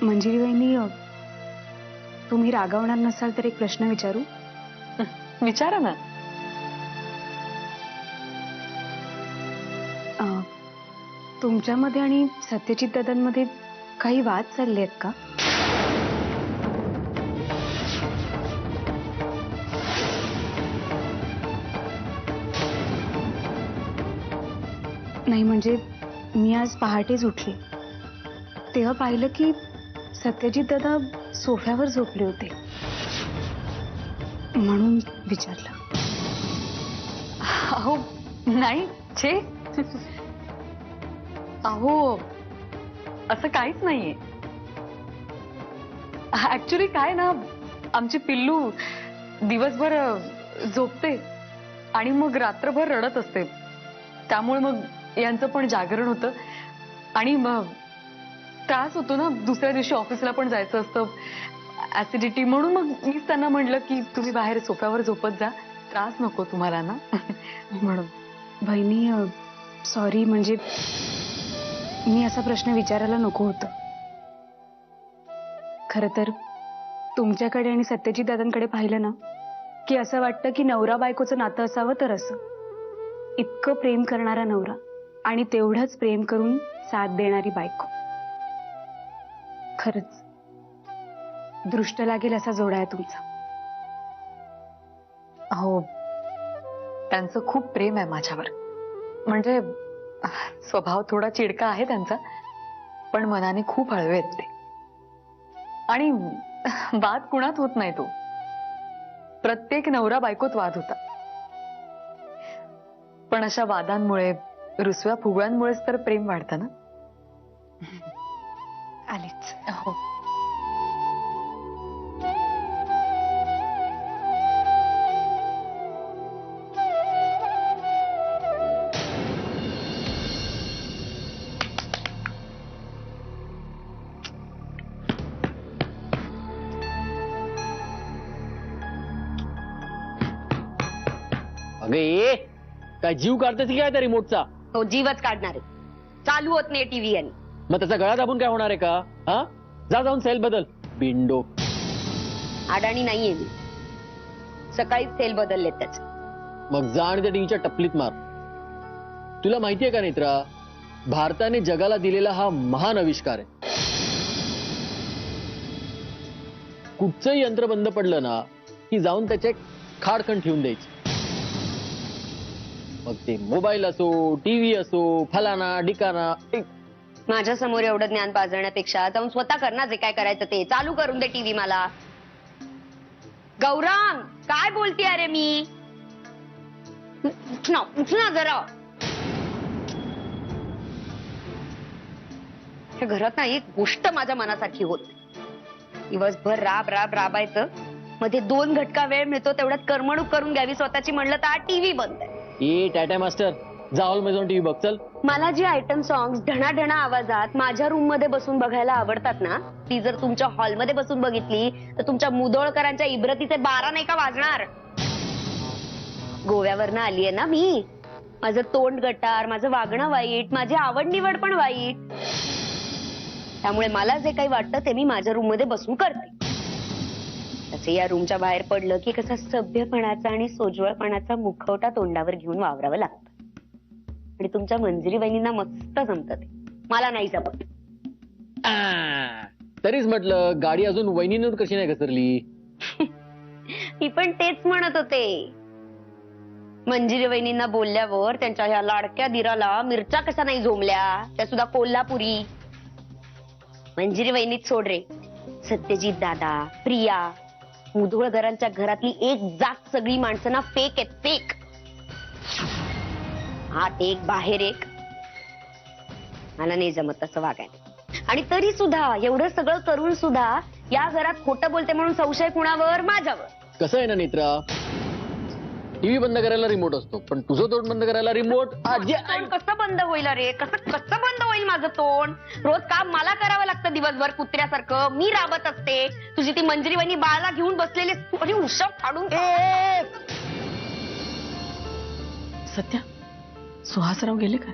मंजिरी वहिनी, तुम्ही रागावणार नसाल तर एक प्रश्न विचारू? विचारा ना. तुमच्यामध्ये आणि सत्यजित दादांमध्ये काही वाद चालले आहेत का? नाही म्हणजे मी आज पहाटेच उठले तेव्हा पाहिलं की सत्यजित दादा सोफ्यावर झोपले होते, म्हणून विचारलं. अहो नाही छे. अहो असं काहीच नाहीये. ऍक्च्युली काय ना, आमची पिल्लू दिवसभर झोपते आणि मग रात्रभर रडत असते, त्यामुळे मग यांचं पण जागरण होतं आणि मग त्रास होतो ना, दुसऱ्या दिवशी ऑफिसला पण जायचं असतं, ऍसिडिटी. म्हणून मग मीच त्यांना म्हटलं की तुम्ही बाहेर सोफ्यावर झोपत जा, त्रास नको तुम्हाला ना. म्हणून. बहिणी सॉरी, म्हणजे मी असा प्रश्न विचारायला नको होतं. खरं तर तुमच्याकडे आणि सत्यजित दादांकडे पाहिलं ना की असं वाटतं की नवरा बायकोचं नातं असावं तर असं. इतकं प्रेम करणारा नवरा आणि तेवढंच प्रेम करून साथ देणारी बायको. खरंच दृष्ट लागेल असा जोडा आहे तुमचा. हो, त्यांचं खूप प्रेम आहे माझ्यावर. म्हणजे स्वभाव थोडा चिडका आहे त्यांचा, पण मनाने खूप हळवे आहेत ते. आणि वाद कुणात होत नाही तो, प्रत्येक नवरा बायकोत वाद होता. पण अशा वादांमुळे, रुसव्या फुगळ्यांमुळेच तर प्रेम वाढतं ना. आलीच. हो. अगं ये, काय जीव काढतेस की काय त्या रिमोटचा? तो जीवच काढणार आहे. चालू होत नाही टीव्ही आणि. मग त्याचा गळा दाबून काय होणार आहे का? हा, जा जाऊन सेल बदल बिंडो. अडाणी नाहीये मी, सकाळीच सेल बदलले त्याच. मग जा आणि त्या टीव्हीच्या टपलीत मार. तुला माहितीये का नेत्रा, भारताने जगाला दिलेला हा महान आविष्कार आहे. कुठचंही यंत्र बंद पडलं ना की जाऊन त्याचे खाडखण ठेवून द्यायचे. मग ते मोबाईल असो, टीव्ही असो, फलाना डिकाना. माझ्या समोर एवढं ज्ञान पाजळण्यापेक्षा जाऊन स्वतः कर ना जे काय करायचं ते. चालू करून दे टीव्ही मला. गौरंग, काय बोलते अरे मी? उठ ना जरा. हे घरात ना एक गोष्ट माझ्या मनासारखी होत. दिवसभर राबायचं, मध्ये 2 घटका वेळ मिळतो तेवढ्यात करमणूक करून घ्यावी स्वतःची म्हणलं तर टीव्ही बंद आहे. ए टाटा मास्टर, जा हॉल मध्ये जाऊन टीव्ही बघ चल. मला जी आयटम सॉंग्स ढणाढणा आवाजात माझ्या रूम मध्ये बसून बघायला आवडतात ना, ती जर तुमच्या हॉलमध्ये बसून बघितली तर तुमच्या मुदोळकरांच्या इब्रतीचे 12 नाही का वाजणार? गोव्यावरनं आलीये ना मी. माझं तोंड गटार, माझं वागणं वाईट, माझी आवड निवड पण वाईट. त्यामुळे मला जे काही वाटतं ते मी माझ्या रूम मध्ये बसून करते. तसे या रूमच्या बाहेर पडलं की कसा सभ्यपणाचा आणि सोज्वळपणाचा मुखवटा तोंडावर घेऊन वावरावं लागतं. आणि तुमच्या मंजिरी वहिनींना मस्त जमतं ते, मला नाही जमत. तरीच म्हटलं गाडी अजून वहिनींवर कशी नाही घसरली. मी पण तेच म्हणत होते. मंजिरी वहिनींना बोलल्यावर त्यांच्या ह्या लाडक्या दिराला मिरच्या कशा नाही झोमल्या, त्या सुद्धा कोल्हापुरी. मंजिरी वहिनीत सोड रे, सत्यजित दादा, प्रिया, मुधोळकरांच्या घरातली एक जात सगळी माणसं ना फेक आहेत, फेक. आत एक बाहेर एक. मला नाही जमत तसं वागायला. आणि तरी सुद्धा एवढं सगळं करून सुद्धा या घरात खोटं बोलते म्हणून संशय कुणावर? माझ्यावर. कसं आहे ना नेत्रा, टीव्ही बंद करायला रिमोट असतो, पण तुझं तोंड बंद करायला रिमोट. तोंड कसं बंद होईल रे? कसं बंद होईल माझं तोंड? रोज काम मला करावं लागतं दिवसभर कुत्र्यासारखं. मी राबत असते, तुझी ती मंजिरी वहिनी बाळाला घेऊन बसलेली आणि उशा फाडून. सत्या, सुहासराव गेले का?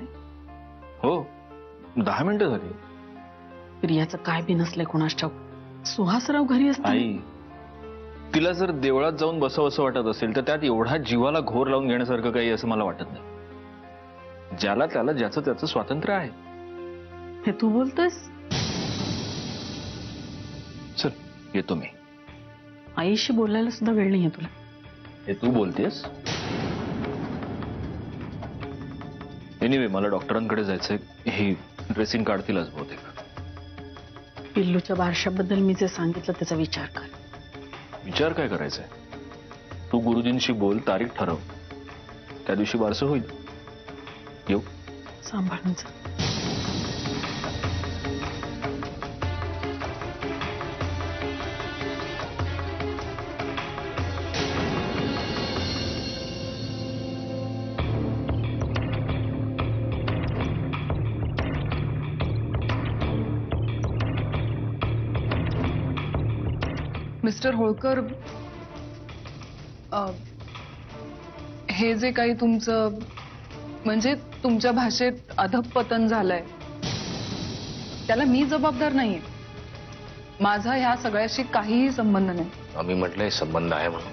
हो, 10 मिनिटं झाली. प्रियाचं काय बी नसलंय कोणास ठाऊक. सुहासराव घरी असतात. आई, तिला जर देवळात जाऊन बसावं असं वाटत असेल तर त्यात एवढा जीवाला घोर लावून घेण्यासारखं काही असं मला वाटत नाही. ज्याला त्याला ज्याचं त्याचं स्वातंत्र्य आहे. हे तू बोलतोयस? चल येतो मी. आईशी बोलायला सुद्धा वेळ नाहीये तुला. हे तू बोलतेस? एनिवे मला डॉक्टरांकडे जायचंय. हे ड्रेसिंग काढतीलच बहुतेक. पिल्लूच्या बारशाबद्दल मी जे सांगितलं त्याचा विचार कर. विचार काय करायचाय? तू गुरुजींशी बोल, तारीख ठरव, त्या दिवशी बारसं होईल. येऊ? सांभाळून जा. मिस्टर होळकर, हे जे काही तुमचं म्हणजे तुमच्या भाषेत अधःपतन झालंय त्याला मी जबाबदार नाहीये. माझा ह्या सगळ्याशी काहीही संबंध नाही. आम्ही म्हटलंय संबंध आहे म्हणून.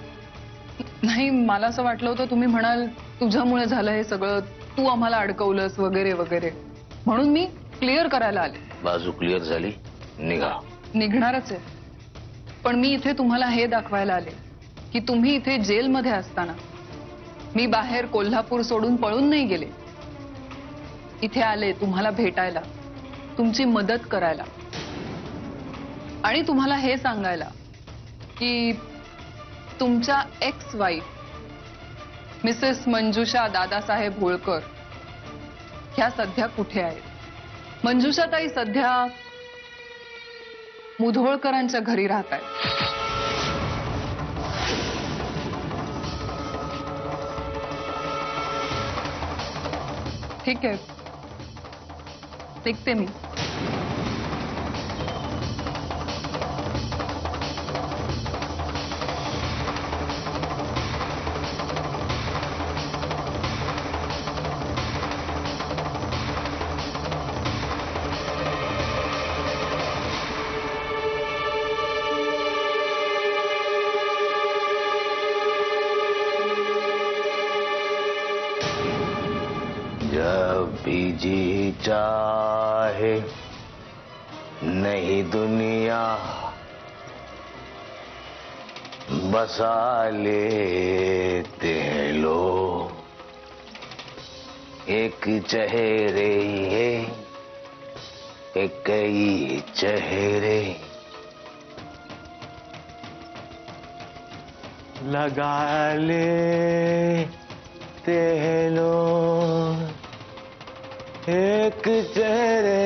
नाही, मला असं वाटलं होतं तुम्ही म्हणाल तुझ्यामुळे झालं हे सगळं, तू आम्हाला अडकवलंस वगैरे वगैरे, म्हणून मी क्लिअर करायला आले. बाजू क्लिअर झाली, निघा. निघणारच आहे, पण मी इथे तुम्हाला हे दाखवायला आले की तुम्ही इथे जेलमध्ये असताना मी बाहेर कोल्हापूर सोडून पळून नाही गेले. इथे आले तुम्हाला भेटायला, तुमची मदत करायला आणि तुम्हाला हे सांगायला की तुमच्या एक्स वाईफ मिसेस मंजुषा दादासाहेब होळकर ह्या सध्या कुठे आहेत. मंजुषाताई सध्या मुधोळकरांच्या घरी राहत आहेत. ठीक आहे, निघते मी. जब भी जी चाहे नई दुनिया बसा लेते हैं लोग. एक चेहरे है एक कई चेहरे लगा लेते हैं लोग. एक चेहरे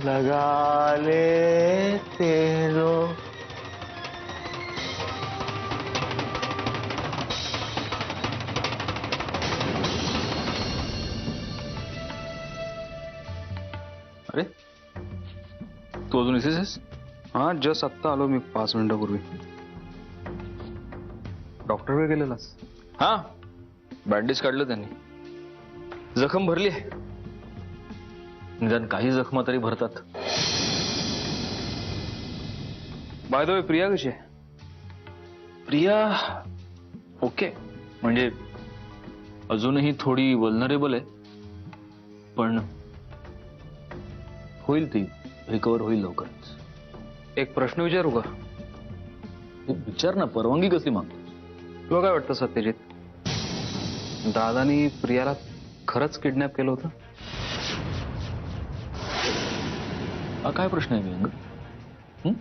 लगा लेते लोग. अरे तू अजून इथेच आहेस? हा, जस्ट आत्ता आलो मी 5 मिनिटापूर्वी. डॉक्टरकडे गेलेलास? हा, बँडेज काढलं त्यांनी. जखम भरली आहे, निदान काही जखमा तरी भरतात. बाय द वे, प्रिया कशी आहे? प्रिया ओके, म्हणजे अजूनही थोडी वल्नरेबल आहे, पण होईल, ती रिकवर होईल लवकरच. एक प्रश्न विचारू का? विचार ना, परवानगी कसली मागतो? तुला काय वाटतं सत्यजित, दादानी प्रियाला खरंच किडनॅप केलं होतं? हा काय प्रश्न आहे विहंग?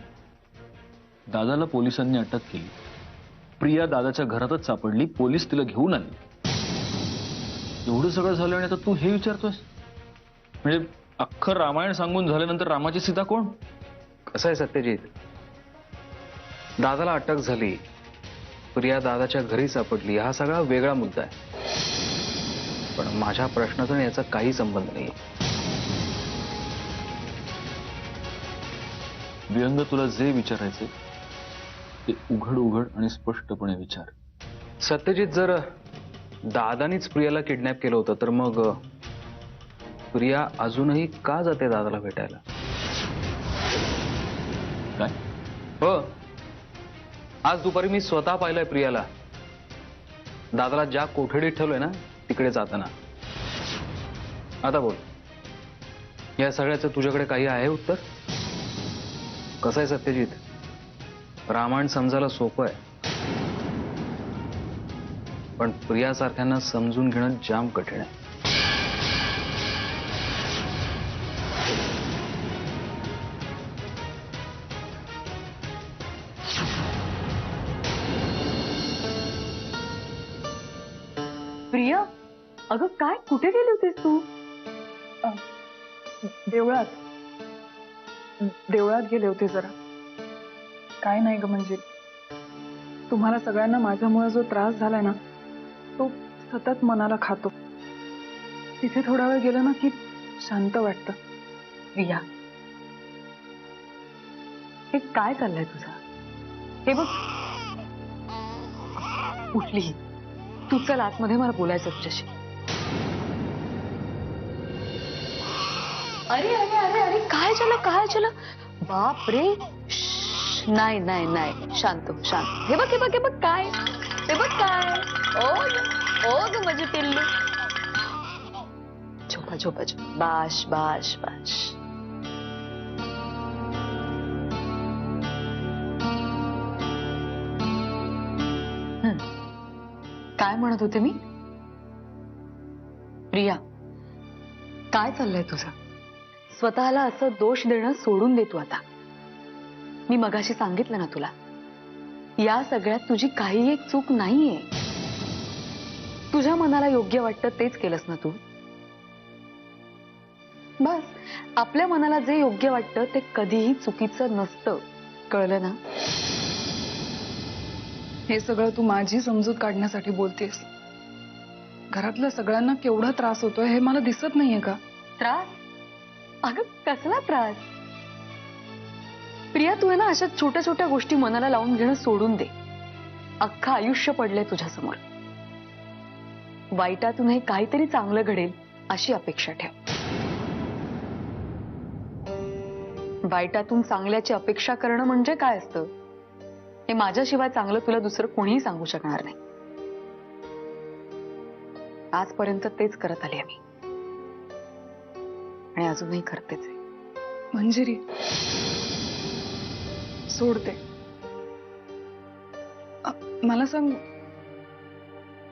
दादाला पोलिसांनी अटक केली, प्रिया दादाच्या घरातच सापडली, पोलीस तिला घेऊन आले. एवढं सगळं झालं आणि आता तू हे विचारतोस? म्हणजे अख्खं रामायण सांगून झाल्यानंतर रामाची सीता कोण? कसं आहे सत्यजित, दादाला अटक झाली, प्रिया दादाच्या घरी सापडली, हा सगळा वेगळा मुद्दा आहे. पण माझ्या प्रश्नाचा याचा काही संबंध नाही. विहंग, तुला जे विचारायचे ते उघड उघड आणि स्पष्टपणे विचार. सत्यजित, जर दादानीच प्रियाला किडनॅप केलं होतं तर मग प्रिया अजूनही का जाते दादाला भेटायला? काय? हो, आज दुपारी मी स्वतः पाहिलंय प्रियाला दादाला ज्या कोठडीत ठेवलंय ना तिकडे जाताना. आता बोल, या सगळ्याचं तुझ्याकडे काही आहे उत्तर? कसं आहे सत्यजित, रामायण समजायला सोपं आहे पण प्रियासारख्यांना समजून घेणं जाम कठीण आहे. प्रिया, अगं काय, कुठे गेली होतीस तू? देवळात गेले होते जरा. काय नाही ग, म्हणजे तुम्हाला सगळ्यांना माझ्यामुळे जो त्रास झालाय ना तो सतत मनाला खातो. तिथे थोडा वेळ गेलं ना की शांत वाटतं. प्रिया, हे काय चाललंय तुझं? हे बघ, उठली तू, चल आतमध्ये, मला बोलायचं तुझ्याशी. अरे अरे अरे अरे, काय झालं? बाप रे, नाही नाही नाही, शांत हो, शांत. हे बघ हे बघ हे बघ काय, हे बघ काय. ओ ग माझे पिल्लू, झोपा झोपा झोपा, बाश बाश बाश. काय म्हणत होते मी? प्रिया, काय चाललंय तुझं? स्वतःला असं दोष देणं सोडून दे तू आता. मी मगाशी सांगितलं ना तुला, या सगळ्यात तुझी काही एक चूक नाहीये. तुझ्या मनाला योग्य वाटतं तेच केलंस ना तू. बस, आपल्या मनाला जे योग्य वाटतं ते कधीही चुकीचं नसतं, कळलं ना? हे सगळं तू माझी समजूत काढण्यासाठी बोलतेस. घरातल्या सगळ्यांना केवढा त्रास होतोय हे मला दिसत नाहीये का? त्रास? अगं कसला त्रास? प्रिया, तू आहे ना अशा छोट्या छोट्या गोष्टी मनाला लावून घेणं सोडून दे. अख्खं आयुष्य पडलंय तुझ्यासमोर. वाईटातूनही काहीतरी चांगलं घडेल अशी अपेक्षा ठेव. वाईटातून चांगल्याची अपेक्षा करणं म्हणजे काय असतं हे माझ्याशिवाय चांगलं तुला दुसरं कोणीही सांगू शकणार नाही. आजपर्यंत तेच करत आले आम्ही आणि अजूनही करतेच आहे. मंजिरी, सोडते. मला सांग,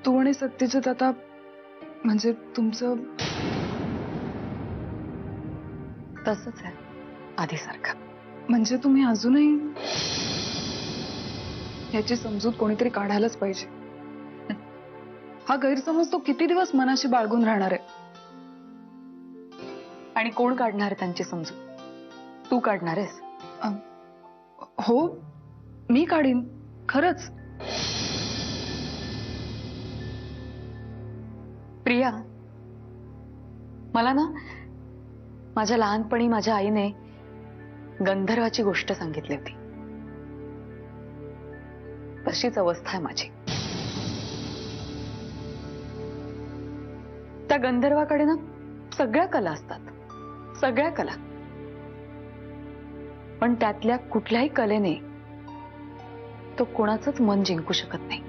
तू आणि सत्यजित आता म्हणजे तुमचं तसंच आहे आधीसारखं. म्हणजे तुम्ही अजूनही याची समजूत कोणीतरी काढायलाच पाहिजे. हा गैरसमज तो किती दिवस मनाशी बाळगून राहणार आहे? आणि कोण काढणार त्यांची समजूत? तू काढणार आहेस? हो, मी काढीन खरंच. प्रिया, मला ना माझ्या लहानपणी माझ्या आईने गंधर्वाची गोष्ट सांगितली होती. तशीच अवस्था आहे माझी. त्या गंधर्वाकडे ना सगळ्या कला असतात, सगळ्या कला. पण त्यातल्या कुठल्याही कलेने तो कोणाचंच मन जिंकू शकत नाही.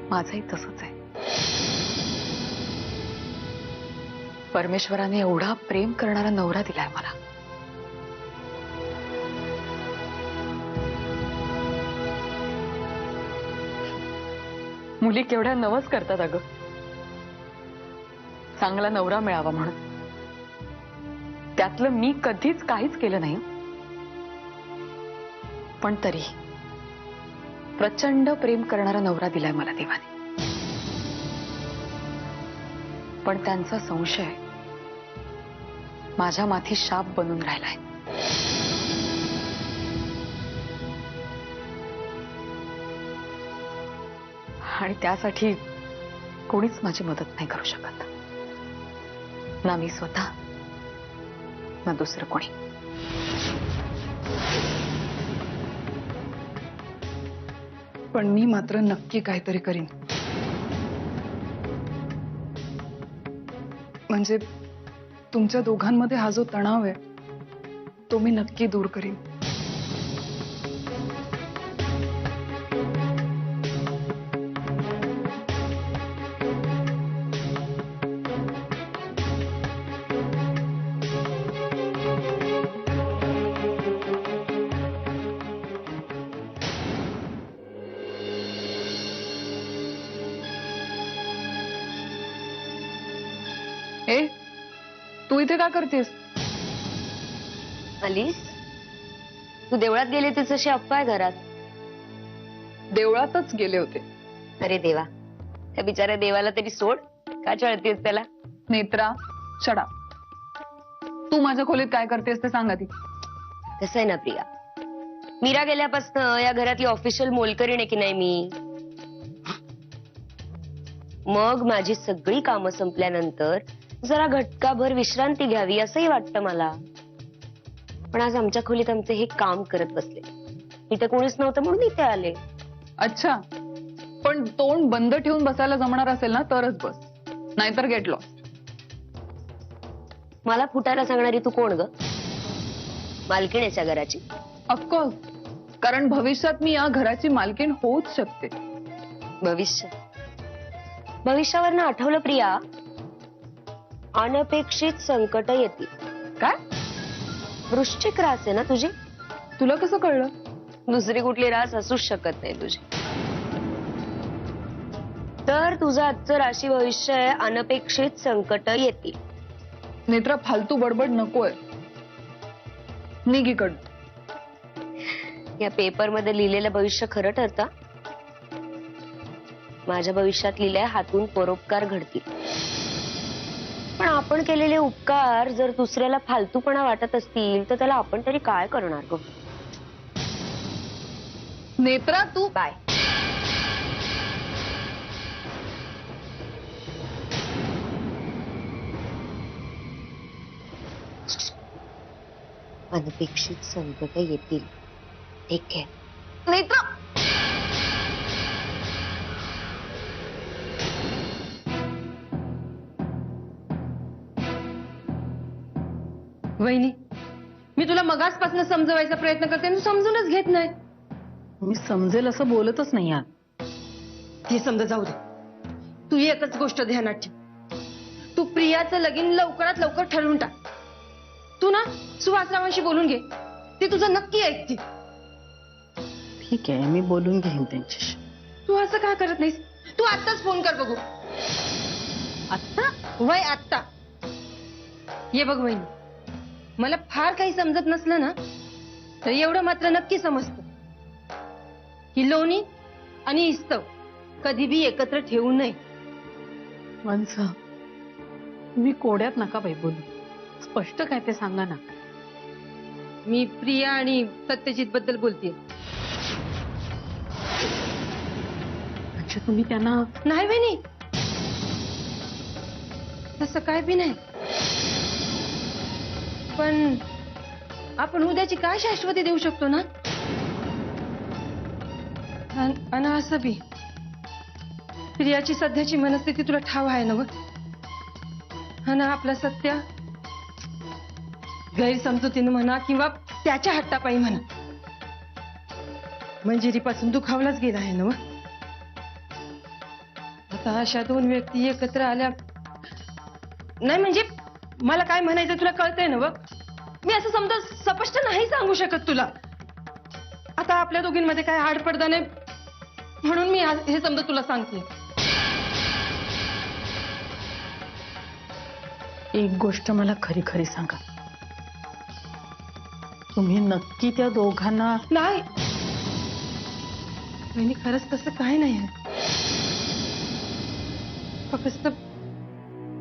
माझंही तसंच आहे. परमेश्वराने एवढा प्रेम करणारा नवरा दिलाय मला. मुली केवढ्या नवस करतात अगं, चांगला नवरा मिळावा म्हणून. त्यातलं मी कधीच काहीच केलं नाही. पण तरी प्रचंड प्रेम करणारा नवरा दिलाय मला देवाने. पण त्यांचा संशय माझ्या माथी शाप बनून राहिलाय. आणि त्यासाठी कोणीच माझी मदत नाही करू शकत, ना मी स्वतः ना दुसरं कोणी. पण मी मात्र नक्की काहीतरी करीन. म्हणजे तुमच्या दोघांमध्ये हा जो तणाव आहे तो मी नक्की दूर करीन. ए, तू इथे काय करतेस? आलीस तू देवळात गेली होतीस अशी अप्पा आहे घरात. देवळातच गेले होते. अरे देवा, त्या बिचाऱ्या देवाला तरी सोड, का चळतेस त्याला? नेत्रा, शडा. तू माझ्या खोलीत काय करतेस ते सांग आधी. कसं आहे ना प्रिया, मीरा गेल्यापासून या घरातली ऑफिशियल मोलकरीण आहे की नाही मी. मग माझी सगळी कामं संपल्यानंतर जरा घटकाभर विश्रांती घ्यावी असंही वाटतं मला. पण आज आमच्या खोलीत आमचे हे काम करत बसले. इथे कोणीच नव्हतं म्हणून इथे आले. अच्छा, पण तोंड बंद ठेवून बसायला जमणार असेल ना तरच बस, नाहीतर गेट लॉस्ट. मला फुटायला सांगणारी तू कोण ग? मालकीणीच्या घराची? ऑफकोर्स, कारण भविष्यात मी या घराची मालकीण होऊच शकते. भविष्य, भविष्यावरनं आठवलं प्रिया, अनपेक्षित संकट येतील. काय? वृश्चिक रास आहे ना तुझी? तुला कसं कळलं? दुसरी कुठली रास असूच शकत नाही तुझी. तर तुझं आजचं राशी भविष्य आहे, अनपेक्षित संकट येतील. नेत्रा, फालतू बडबड नकोय. निघ इकडं. या पेपर मध्ये लिहिलेलं भविष्य खरं ठरतं. माझ्या भविष्यात लिहिलंय, हातून परोपकार घडतील. पण आपण केलेले उपकार जर दुसऱ्याला फालतूपणा वाटत असतील तर त्याला आपण तरी काय करणार ग? नेत्रा, तू बाय. अनपेक्षित संकट येतील. ठीक आहे नेत्रा. वहिनी, मी तुला मगासपासून समजवायचा प्रयत्न करते, तू समजूनच घेत नाही. मी समजेल असं बोलतच नाही आहात. हे समजा जाऊ दे. तू एकच गोष्ट ध्यानात ठेव, तू प्रियाचं लगीन लवकरात लवकर ठरवून टाक. तू ना सुहासरावांशी बोलून घे, ते तुझं नक्की ऐकतील. ठीक आहे, मी बोलून घेईन त्यांच्याशी. तू असं का करत नाहीस? तू आत्ताच फोन कर बघू. आत्ता? वय आत्ता. ये बघ वहिनी, मला फार काही समजत नसलं ना तर एवढं मात्र नक्की समजतं की लोणी आणि इस्तव कधी बी एकत्र ठेवू नये. माणसं, तुम्ही कोड्यात नका बाई बोलू. स्पष्ट काय ते सांगा ना. मी प्रिया आणि सत्यजित बद्दल बोलतेय. अच्छा, तुम्ही त्यांना? नाही वहिनी, तसं काय बी नाही. पण आपण उद्याची काय शाश्वती देऊ शकतो ना? आणि असं बी प्रियाची सध्याची मनस्थिती तुला ठाव आहे ना? आणि आपला सत्य गैरसमजुतीनं म्हणा किंवा त्याच्या हट्टापायी म्हणा मंजिरीपासून दुखावलाच गेला आहे ना? आता अशा दोन व्यक्ती एकत्र आल्या नाही, म्हणजे मला काय म्हणायचं तुला कळतंय ना? मी असं समजा स्पष्ट नाही सांगू शकत तुला. आता आपल्या दोघींमध्ये काय आडपडदा नाही म्हणून मी हे समजा तुला सांगते. एक गोष्ट मला खरी खरी सांगा, तुम्ही नक्की त्या दोघांना? नाही वहिनी, खरंच तसं काय नाही आहे. फक्त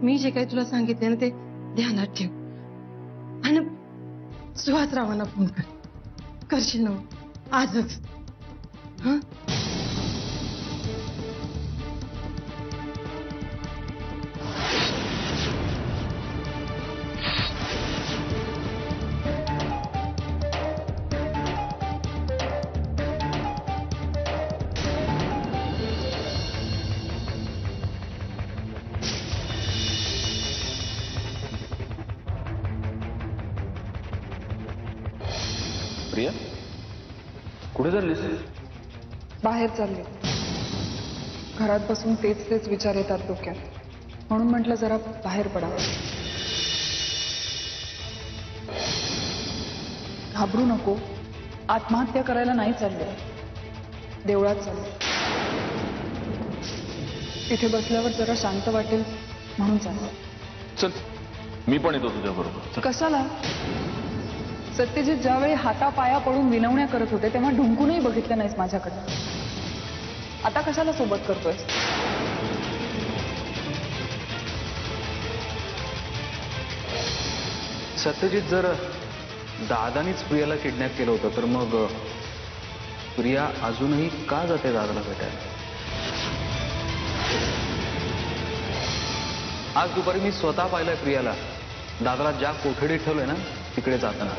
मी जे काही तुला सांगितले ना ते ध्यानात ठेव. आणि सुहासरावांना फोन करशील ना आजच? हं? कुठे चाललीस? बाहेर चालले. घरात बसून तेच तेच विचार येतात डोक्यात, म्हणून म्हटलं जरा बाहेर पडावं. घाबरू नको, आत्महत्या करायला नाही चालले, देवळात चालले. तिथे बसल्यावर जरा शांत वाटेल म्हणून चालले. चल मी पण येतो तुझ्या बरोबर. कशाला? सत्यजित ज्यावेळी हातापाया पडून विनवण्या करत होते तेव्हा ढुंकूनही बघितलं नाहीस माझ्याकडे. आता कशाला सोबत करतोय? सत्यजित, जर दादानीच प्रियाला किडनॅप केलं होतं तर मग प्रिया अजूनही का जाते दादाला भेटायला? आज दुपारी मी स्वतः पाहिलंय प्रियाला दादाला ज्या कोठडीत ठेवलंय ना तिकडे जाताना.